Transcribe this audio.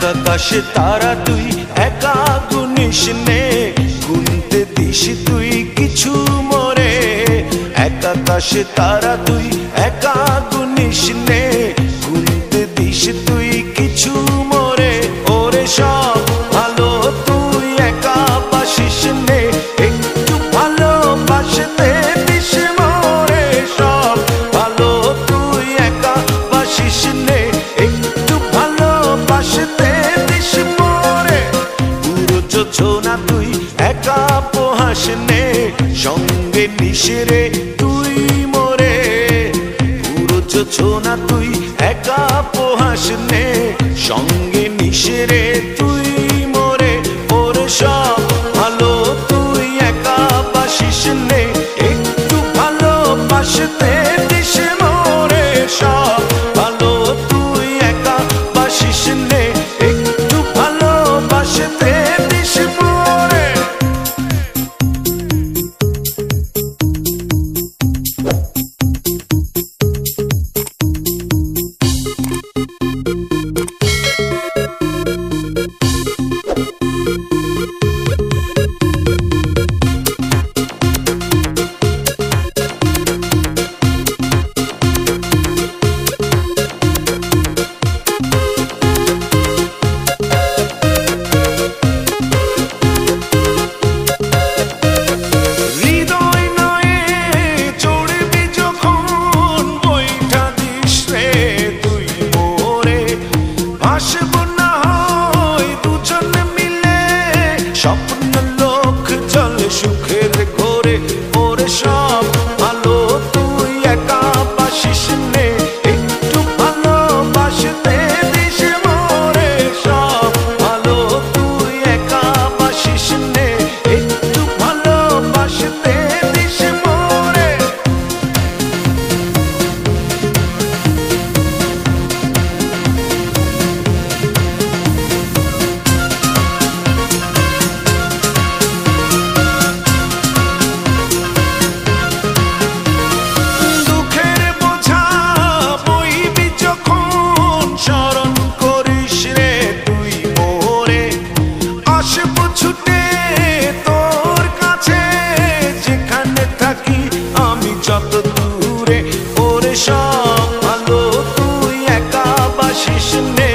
আকাশে তারা তুই একা গুনিস নে, গুনতে দিস তুই কিছু মোরে। এক আকাশে তারা তুই একা গুনিস নে, গুনতে দিস তুই কিছু মোরে। ওরে সব ভালো তুই একা বাসিস নে, একটু ভালোবাসতে দিস মোরে। সব ভালো তুই একা বাসিস নে, একটু ভালোবাসতে দিস মোরে। পুরো যোছনা তুই একা পোহাস নে, সঙ্গে নিস রে তুই মোরে। পুরো যোছনা তুই একা পোহাস নে, সঙ্গে নিস রে তুই মোরে। ওরে সব ভালো তুই একা বাসিস নে, একটু ভালোবাসতে দিস মোরে। সব ভালো তুই একা বাসিস নে, একটু ভালোবাসতে দিস মোরে। স্বপ্ন লোক চলে সুখের ঘরে। ওরে সব ভালো তুই একা বাসিস নে, একটু ভালোবাসতে দিস মোরে। সব ভালো তুই একা বাসিস নে, একটু ভালোবাসতে দিস মোরে। ছুটে তোর কাছে যেখানে থাকি আমি যত দূরে। ওরে সব ভালো তুই একা বাসিস নে,